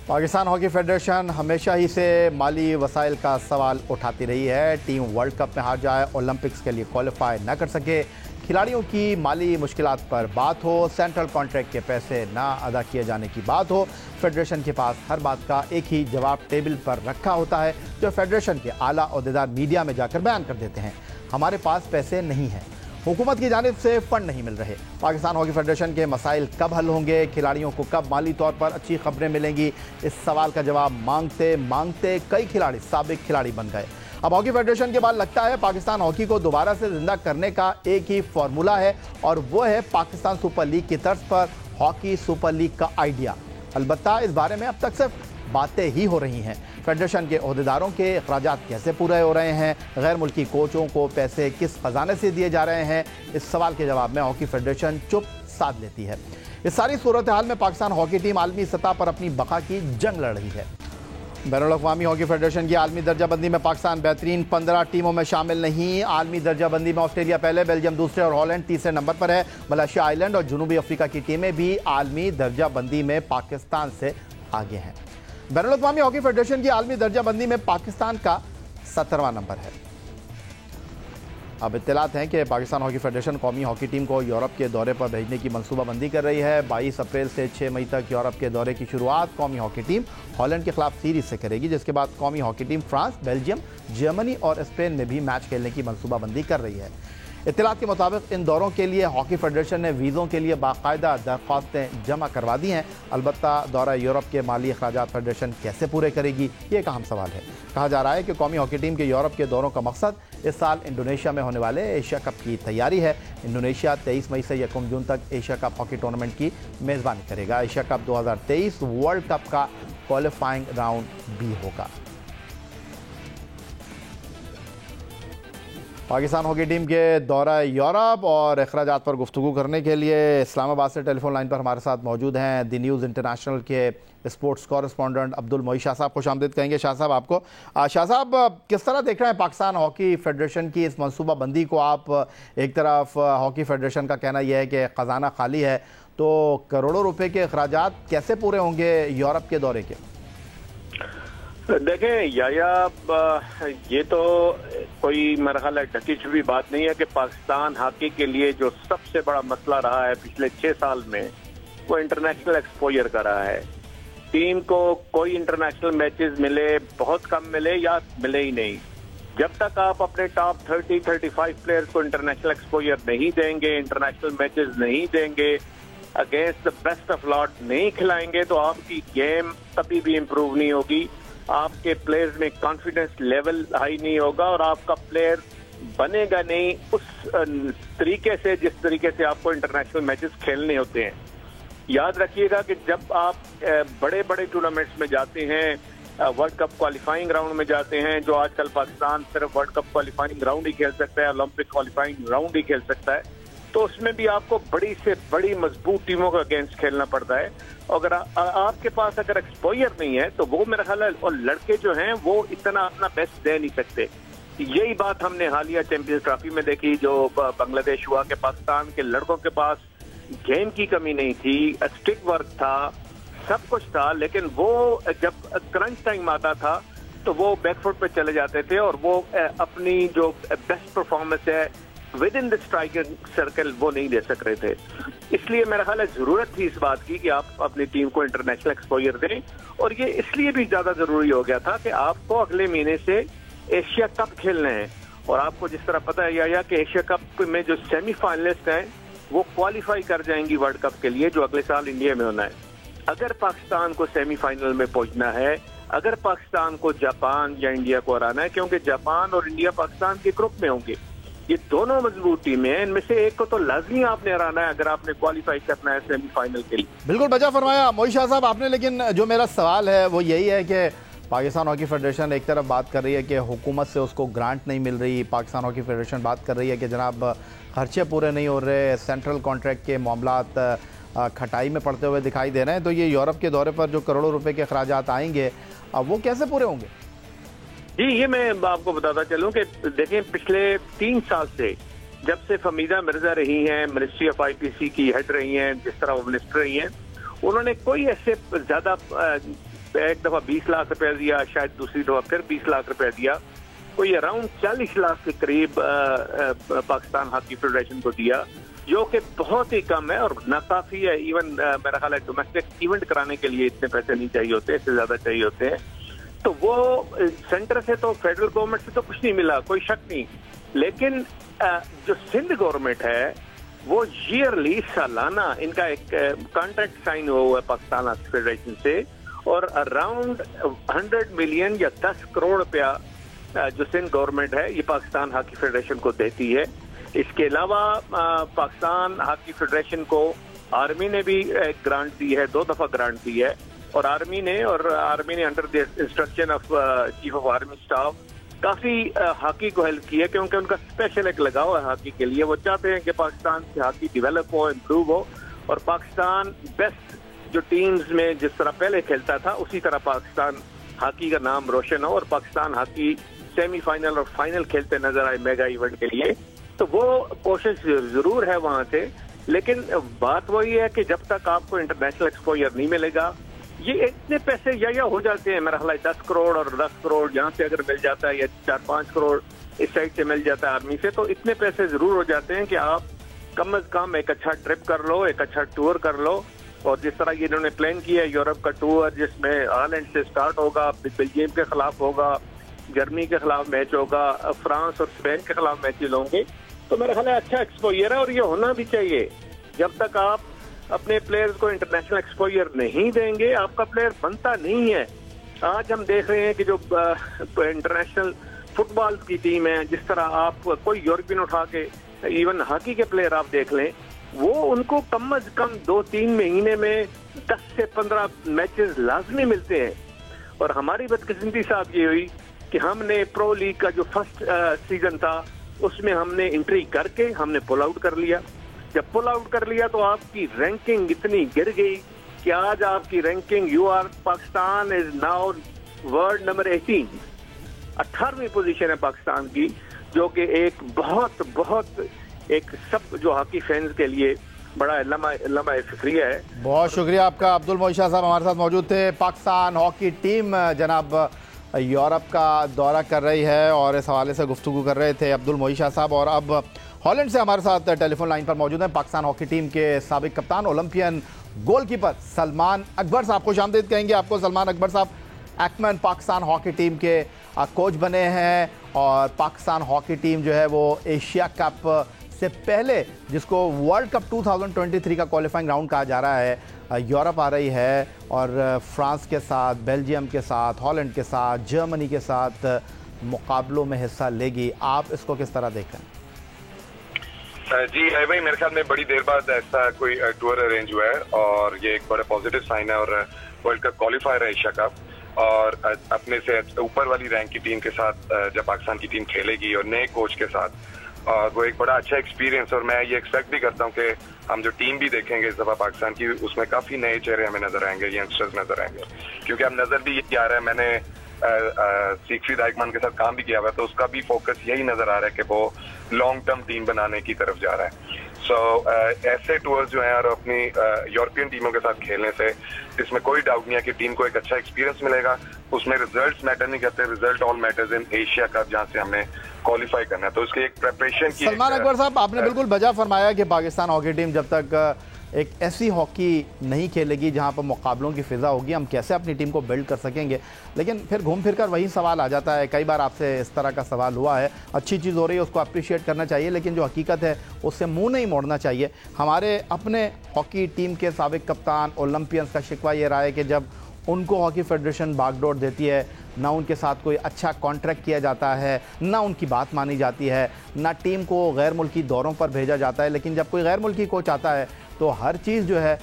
Pakistan hockey federation हमेशा ही से माली वसाइल का सवाल उठाती रही है। टीम वर्ल्ड कप में हार जाए, ओलंपिक्स के लिए क्वालिफाई न कर सके, खिलाड़ियों की माली मुश्किलात पर बात हो, सेंट्रल कॉन्ट्रैक्ट के पैसे ना अदा किए जाने की बात हो, फेडरेशन के पास हर बात का एक ही जवाब टेबल पर रखा होता है, जो फेडरेशन के आला ओहदेदार मीडिया में जाकर बयान कर देते हैं। हमारे पास पैसे नहीं हैं, हुकूमत की जानिब से फंड नहीं मिल रहे। पाकिस्तान हॉकी फेडरेशन के मसाइल कब हल होंगे, खिलाड़ियों को कब माली तौर पर अच्छी खबरें मिलेंगी, इस सवाल का जवाब मांगते मांगते कई खिलाड़ी साबिक खिलाड़ी बन गए। अब हॉकी फेडरेशन के बाद लगता है पाकिस्तान हॉकी को दोबारा से जिंदा करने का एक ही फॉर्मूला है, और वो है पाकिस्तान सुपर लीग की तर्ज पर हॉकी सुपर लीग का आइडिया। अलबत्ता इस बारे में अब तक सिर्फ बातें ही हो रही हैं। फेडरेशन के ओहदेदारों के अखराजात कैसे पूरे हो रहे हैं, गैर मुल्की कोचों को पैसे किस खजाने से दिए जा रहे हैं, इस सवाल के जवाब में हॉकी फेडरेशन चुप साध लेती है। इस सारी सूरत हाल में पाकिस्तान हॉकी टीम आलमी सतह पर अपनी बका की जंग लड़ रही है। बैनुल-अक़वामी हॉकी फेडरेशन की आलमी दर्जाबंदी में पाकिस्तान बेहतरीन 15 टीमों में शामिल नहीं। आलमी दर्जाबंदी में ऑस्ट्रेलिया पहले, बेल्जियम दूसरे और हॉलैंड तीसरे नंबर पर है। मलेशिया, आइलैंड और जनूबी अफ्रीका की टीमें भी आलमी दर्जाबंदी में पाकिस्तान से आगे हैं। बैनुल-अक़वामी हॉकी फेडरेशन की आलमी दर्जाबंदी में पाकिस्तान का 17वां नंबर है। अब इत्तलात हैं कि पाकिस्तान हॉकी फेडरेशन कौमी हॉकी टीम को यूरोप के दौरे पर भेजने की मनसूबाबंदी कर रही है। 22 अप्रैल से 6 मई तक यूरोप के दौरे की शुरुआत कौमी हॉकी टीम हॉलैंड के खिलाफ सीरीज से करेगी, जिसके बाद कौमी hockey team France, Belgium, Germany और स्पेन में भी मैच खेलने की मनसूबाबंदी कर रही है। इत्तलात के मुताबिक इन दौरों के लिए हॉकी फेडरेशन ने वीज़ों के लिए बाकायदा दरख्वास्तें जमा करवा दी हैं। अलबत्ता दौरा यूरोप के माली अखराजात फेडरेशन कैसे पूरे करेगी, ये एक अहम सवाल है। कहा जा रहा है कि कौमी हॉकी टीम के यूरोप के दौरों का मकसद इस साल इंडोनेशिया में होने वाले एशिया कप की तैयारी है। इंडोनेशिया 23 मई से 1 जून तक एशिया कप हॉकी टूर्नामेंट की मेज़बानी करेगा। एशिया कप 2023 वर्ल्ड कप का क्वालिफाइंग राउंड भी होगा। पाकिस्तान हॉकी टीम के दौरा यूरोप और अखराजात पर गुफ्तगू करने के लिए इस्लामाबाद से टेलीफोन लाइन पर हमारे साथ मौजूद हैं द न्यूज़ इंटरनेशनल के स्पोर्ट्स कॉरेस्पॉन्डेंट अब्दुल मोई शाह साहब। खुश आमदीद कहेंगे शाह साहब आपको। शाह साहब, किस तरह देख रहे हैं पाकिस्तान हॉकी फेडरेशन की इस मनसूबाबंदी को आप? एक तरफ हॉकी फेडरेशन का कहना यह है कि ख़जाना खाली है, तो करोड़ों रुपए के अखराजात कैसे पूरे होंगे यूरोप के दौरे के? देखें ये तो कोई मेरा ख्याल है ढकी छुपी बात नहीं है कि पाकिस्तान हॉकी के लिए जो सबसे बड़ा मसला रहा है पिछले 6 साल में, वो इंटरनेशनल एक्सपोजर का रहा है। टीम को कोई इंटरनेशनल मैचेस मिले, बहुत कम मिले या मिले ही नहीं। जब तक आप अपने टॉप 30-35 प्लेयर्स को इंटरनेशनल एक्सपोजर नहीं देंगे, इंटरनेशनल मैचेस नहीं देंगे, against the best of lot नहीं खिलाएंगे, तो आपकी गेम कभी भी इम्प्रूव नहीं होगी। आपके प्लेयर्स में कॉन्फिडेंस लेवल हाई नहीं होगा और आपका प्लेयर बनेगा नहीं उस तरीके से जिस तरीके से आपको इंटरनेशनल मैचेस खेलने होते हैं। याद रखिएगा कि जब आप बड़े बड़े टूर्नामेंट्स में जाते हैं, वर्ल्ड कप क्वालिफाइंग राउंड में जाते हैं, जो आजकल पाकिस्तान सिर्फ वर्ल्ड कप क्वालिफाइंग राउंड ही खेल सकता है, ओलंपिक क्वालिफाइंग राउंड ही खेल सकता है, तो उसमें भी आपको बड़ी से बड़ी मजबूत टीमों का अगेंस्ट खेलना पड़ता है। अगर आपके पास अगर एक्सपोजर नहीं है तो वो मेरा ख्याल है, और लड़के जो हैं वो इतना अपना बेस्ट दे नहीं सकते। यही बात हमने हालिया चैंपियंस ट्रॉफी में देखी, जो बांग्लादेश हुआ कि पाकिस्तान के लड़कों के पास गेम की कमी नहीं थी, स्टिक वर्क था, सब कुछ था, लेकिन वो जब क्रंच टाइम आता था तो वो बैकफुट पे चले जाते थे और वो अपनी जो बेस्ट परफॉर्मेंस है with in the striking circle वो नहीं दे सक रहे थे। इसलिए मेरा ख्याल है जरूरत थी इस बात की कि आप अपनी टीम को इंटरनेशनल एक्सपोजर दें, और ये इसलिए भी ज्यादा जरूरी हो गया था कि आपको अगले महीने से एशिया कप खेलने हैं। और आपको जिस तरह पता है या कि एशिया कप में जो सेमीफाइनलिस्ट हैं वो क्वालिफाई कर जाएंगी वर्ल्ड कप के लिए, जो अगले साल इंडिया में होना है। अगर पाकिस्तान को सेमीफाइनल में पहुंचना है, अगर पाकिस्तान को जापान या इंडिया को हराना है, क्योंकि जापान और इंडिया पाकिस्तान के ग्रुप में होंगे, ये दोनों मजबूत टीमें हैं, इनमें से एक को तो लाजमी आपने हराना है अगर आपने क्वालिफाई करना है सेमीफाइनल के लिए। बिल्कुल बजा फरमाया मोई शाह साहब आपने, लेकिन जो मेरा सवाल है वो यही है कि पाकिस्तान हॉकी फेडरेशन एक तरफ बात कर रही है कि हुकूमत से उसको ग्रांट नहीं मिल रही, पाकिस्तान हॉकी फेडरेशन बात कर रही है कि जनाब खर्चे पूरे नहीं हो रहे, सेंट्रल कॉन्ट्रैक्ट के मामलात खटाई में पड़ते हुए दिखाई दे रहे हैं, तो ये यूरोप के दौरे पर जो करोड़ों रुपए के अखराजात आएंगे वो कैसे पूरे होंगे? जी, ये मैं आपको बताता चलूं कि देखें पिछले 3 साल से जब से फमीदा मिर्जा रही हैं, मिनिस्ट्री ऑफ आईपीसी की हेड रही हैं, जिस तरह वो मिनिस्टर रही हैं, उन्होंने कोई ऐसे ज्यादा एक दफ़ा 20 लाख रुपया दिया, शायद दूसरी दफ़ा फिर 20 लाख रुपया दिया, कोई अराउंड 40 लाख के करीब पाकिस्तान हॉकी फेडरेशन को दिया, जो कि बहुत ही कम है और नाकाफी है। इवन मेरा ख्याल है डोमेस्टिक इवेंट कराने के लिए इतने पैसे नहीं चाहिए होते, इससे ज्यादा चाहिए होते हैं। तो वो सेंटर से तो फेडरल गवर्नमेंट से तो कुछ नहीं मिला, कोई शक नहीं, लेकिन जो सिंध गवर्नमेंट है वो ईयरली सालाना इनका एक कॉन्ट्रैक्ट साइन हुआ है पाकिस्तान हॉकी फेडरेशन से, और अराउंड 100 मिलियन या 10 करोड़ रुपया जो सिंध गवर्नमेंट है ये पाकिस्तान हॉकी फेडरेशन को देती है। इसके अलावा पाकिस्तान हॉकी फेडरेशन को आर्मी ने भी एक ग्रांट दी है, 2 दफा ग्रांट दी है, और आर्मी ने under the instruction of chief of army staff काफी हॉकी को हेल्प की है, क्योंकि उनका स्पेशल एक लगाव है हॉकी के लिए। वो चाहते हैं कि पाकिस्तान की हॉकी डेवलप हो, इम्प्रूव हो, और पाकिस्तान बेस्ट जो टीम्स में जिस तरह पहले खेलता था उसी तरह पाकिस्तान हॉकी का नाम रोशन हो, और पाकिस्तान हॉकी सेमीफाइनल और फाइनल खेलते नजर आए मेगा इवेंट के लिए। तो वो कोशिश जरूर है वहां से, लेकिन बात वही है कि जब तक आपको इंटरनेशनल एक्सपोजर नहीं मिलेगा, ये इतने पैसे या हो जाते हैं, मेरा ख्याल 10 करोड़ और 10 करोड़ यहाँ से अगर मिल जाता है, या 4-5 करोड़ इस साइड से मिल जाता है आर्मी से, तो इतने पैसे जरूर हो जाते हैं कि आप कम से कम एक अच्छा ट्रिप कर लो, एक अच्छा टूर कर लो। और जिस तरह ये इन्होंने प्लान किया है यूरोप का टूर, जिसमें आयरलैंड से स्टार्ट होगा, बेल्जियम के खिलाफ होगा, जर्मनी के खिलाफ मैच होगा, फ्रांस और स्पेन के खिलाफ मैचेज होंगे, तो मेरा ख्याल है अच्छा एक्सपोजर है और ये होना भी चाहिए। जब तक आप अपने प्लेयर्स को इंटरनेशनल एक्सपोजर नहीं देंगे, आपका प्लेयर बनता नहीं है। आज हम देख रहे हैं कि जो इंटरनेशनल फुटबॉल की टीम है, जिस तरह आप कोई यूरोपियन उठा के इवन हॉकी के प्लेयर आप देख लें, वो उनको कम से कम 2-3 महीने में 10 से 15 मैचेस लाजमी मिलते हैं। और हमारी बदकिस्मती साहब ये हुई कि हमने प्रो लीग का जो फर्स्ट सीजन था उसमें हमने एंट्री करके हमने पुल आउट कर लिया। जब पुल आउट कर लिया तो आपकी रैंकिंग इतनी गिर गई कि आज आपकी ranking Pakistan is now world number 18वीं पोजीशन है पाकिस्तान की, जो कि एक बहुत एक सब जो हॉकी फैंस के लिए बड़ा लम्हा फिक्रिया है। बहुत शुक्रिया आपका। अब्दुल मोईन शाह साहब हमारे साथ मौजूद थे। पाकिस्तान हॉकी टीम जनाब यूरोप का दौरा कर रही है और इस हवाले से गुफ्तगू कर रहे थे अब्दुल मोईन शाह साहब। और अब हॉलैंड से हमारे साथ टेलीफोन लाइन पर मौजूद हैं पाकिस्तान हॉकी टीम के साबिक कप्तान, ओलंपियन गोलकीपर सलमान अकबर साहब। खुशामदीद कहेंगे आपको सलमान अकबर साहब। एक्मैन पाकिस्तान हॉकी टीम के कोच बने हैं और पाकिस्तान हॉकी टीम जो है वो एशिया कप से पहले, जिसको वर्ल्ड कप 2023 का क्वालिफाइंग राउंड कहा जा रहा है, यूरोप आ रही है और फ्रांस के साथ, बेल्जियम के साथ, हॉलैंड के साथ, जर्मनी के साथ मुकाबलों में हिस्सा लेगी। आप इसको किस तरह देख रहे हैं? जी भाई, मेरे ख्याल में बड़ी देर बाद ऐसा कोई टूर अरेंज हुआ है और ये एक बड़ा पॉजिटिव साइन है। और वर्ल्ड कप क्वालिफायर है एशिया कप, और अपने से ऊपर वाली रैंक की टीम के साथ जब पाकिस्तान की टीम खेलेगी और नए कोच के साथ, और वो एक बड़ा अच्छा एक्सपीरियंस। और मैं ये एक्सपेक्ट भी करता हूँ कि हम जो टीम भी देखेंगे इस दफा पाकिस्तान की, उसमें काफी नए चेहरे हमें नजर आएंगे, यंगस्टर्स नजर आएंगे। क्योंकि अब नजर भी ये आ रहा है, मैंने सिकफिद आइकमान के साथ काम भी किया हुआ है, तो उसका भी फोकस यही नजर आ रहा है कि वो लॉन्ग टर्म टीम बनाने की तरफ जा रहा है। ऐसे टूर्स जो हैं और अपनी यूरोपियन टीमों के साथ खेलने से इसमें कोई डाउट नहीं है कि टीम को एक अच्छा एक्सपीरियंस मिलेगा। उसमें रिजल्ट्स मैटर नहीं करते, result all matters in Asia cup, जहां से हमने क्वालिफाई करना है। तो उसकी एक प्रिपरेशन की। सलमान अकबर साहब, आपने बिल्कुल बजा फरमाया कि पाकिस्तान हॉकी टीम जब तक एक ऐसी हॉकी नहीं खेलेगी जहां पर मुकाबलों की फिजा होगी, हम कैसे अपनी टीम को बिल्ड कर सकेंगे। लेकिन फिर घूम फिर कर वही सवाल आ जाता है, कई बार आपसे इस तरह का सवाल हुआ है। अच्छी चीज़ हो रही है, उसको अप्रिशिएट करना चाहिए, लेकिन जो हकीकत है उससे मुंह नहीं मोड़ना चाहिए। हमारे अपने हॉकी टीम के साबिक कप्तान ओलंपियंस का शिकवा ये रहा है कि जब उनको हॉकी फेडरेशन बागडोर देती है, ना उनके साथ कोई अच्छा कॉन्ट्रैक्ट किया जाता है, ना उनकी बात मानी जाती है, ना टीम को गैर मुल्की दौरों पर भेजा जाता है। लेकिन जब कोई गैर मुल्की कोच आता है तो हर चीज़ जो है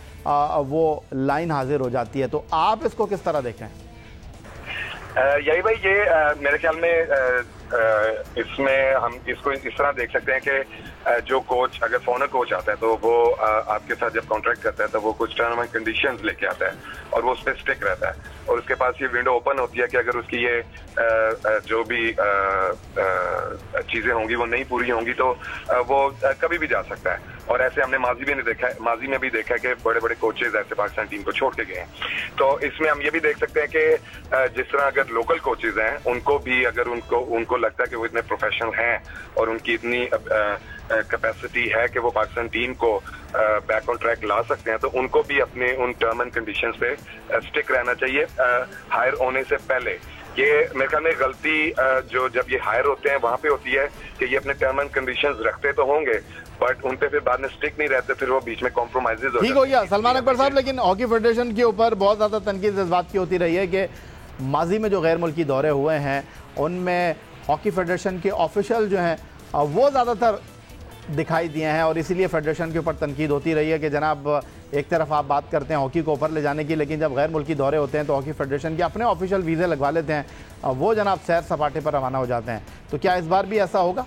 वो लाइन हाजिर हो जाती है। तो आप इसको किस तरह देखें? यही भाई, ये मेरे ख्याल में इसमें हम इसको इस तरह देख सकते हैं कि जो कोच, अगर फॉरेनर कोच आता है तो वो आपके साथ जब कॉन्ट्रैक्ट करता है तो वो कुछ टर्म एंड कंडीशंस लेके आता है और वो उस पर स्टिक रहता है, और उसके पास ये विंडो ओपन होती है कि अगर उसकी ये जो भी चीजें होंगी वो नहीं पूरी होंगी तो वो कभी भी जा सकता है। और ऐसे हमने माजी में भी देखा है कि बड़े बड़े कोचेज ऐसे पाकिस्तान टीम को छोड़ के गए हैं। तो इसमें हम ये भी देख सकते हैं कि जिस तरह अगर लोकल कोचेज हैं उनको भी अगर उनको लगता है कि वो इतने प्रोफेशनल हैं और उनकी इतनी कैपेसिटी है कि वो पाकिस्तान टीम को बैक ऑन ट्रैक ला सकते हैं, तो उनको भी अपने उन टर्म एंड कंडीशंस पे स्टिक रहना चाहिए हायर होने से पहले। ये मेरे ख्याल में गलती जो जब ये हायर होते हैं वहां पे होती है कि ये अपने टर्म एंड कंडीशंस रखते तो होंगे बट उन पे फिर बाद में स्टिक नहीं रहते, फिर वो बीच में कॉम्प्रोमाइजेज हो। ठीक हो गया सलमान अकबर साहब, लेकिन हॉकी फेडरेशन के ऊपर बहुत ज़्यादा तनकीद इस बात की होती रही है कि माजी में जो गैर मुल्की दौरे हुए हैं उनमें हॉकी फेडरेशन के ऑफिशियल जो हैं वो ज़्यादातर दिखाई दिए हैं और इसीलिए फेडरेशन के ऊपर तनकीद होती रही है कि जनाब एक तरफ आप बात करते हैं हॉकी को ऊपर ले जाने की, लेकिन जब गैर मुल्की दौरे होते हैं तो हॉकी फेडरेशन के अपने ऑफिशियल वीज़े लगवा लेते हैं, वो जनाब सैर सपाटे पर रवाना हो जाते हैं। तो क्या इस बार भी ऐसा होगा?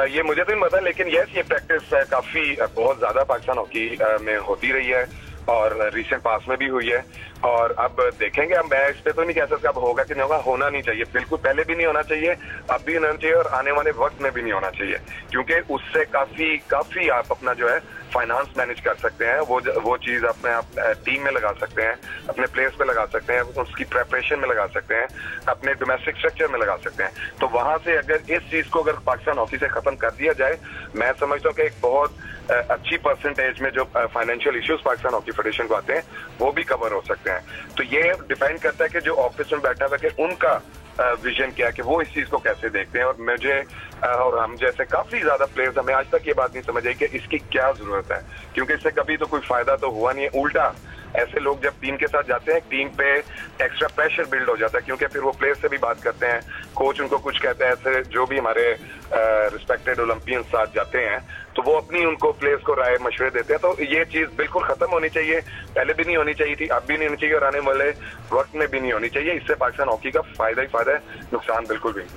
ये मुझे तो नहीं पता, लेकिन यस ये प्रैक्टिस काफी बहुत ज्यादा पाकिस्तान हॉकी में होती रही है और रिसेंट पास में भी हुई है। और अब देखेंगे, अब मैं इस पे तो नहीं कह सकता अब होगा कि नहीं होगा, होना नहीं चाहिए, बिल्कुल पहले भी नहीं होना चाहिए, अब भी नहीं होना चाहिए और आने वाले वक्त में भी नहीं होना चाहिए, क्योंकि उससे काफी आप अपना जो है फाइनेंस मैनेज कर सकते हैं, वो चीज अपने आप टीम में लगा सकते हैं, अपने प्लेयर्स पे लगा सकते हैं, उसकी प्रेपरेशन में लगा सकते हैं, अपने डोमेस्टिक स्ट्रक्चर में लगा सकते हैं। तो वहां से अगर इस चीज को अगर पाकिस्तान हॉकी से खत्म कर दिया जाए, मैं समझता हूँ कि एक बहुत अच्छी परसेंटेज में जो financial issues Pakistan hockey federation को आते हैं वो भी कवर हो सकते हैं। तो ये डिपेंड करता है कि जो ऑफिस में बैठा हुआ है कि उनका विजन क्या है, कि वो इस चीज को कैसे देखते हैं। और मुझे और हम जैसे काफी ज्यादा प्लेयर्स, हमें आज तक ये बात नहीं समझ आई कि इसकी क्या जरूरत है, क्योंकि इससे कभी तो कोई फायदा तो हुआ नहीं है। उल्टा ऐसे लोग जब टीम के साथ जाते हैं, टीम पे एक्स्ट्रा प्रेशर बिल्ड हो जाता है, क्योंकि फिर वो प्लेयर से भी बात करते हैं, कोच उनको कुछ कहते हैं, ऐसे जो भी हमारे रिस्पेक्टेड ओलंपियंस साथ जाते हैं तो वो अपनी उनको प्लेयर्स को राय मशवरे देते हैं। तो ये चीज बिल्कुल खत्म होनी चाहिए, पहले भी नहीं होनी चाहिए थी, अब भी नहीं होनी चाहिए और आने वाले वक्त में भी नहीं होनी चाहिए। इससे पाकिस्तान हॉकी का फायदा ही फायदा है, नुकसान बिल्कुल भी नहीं।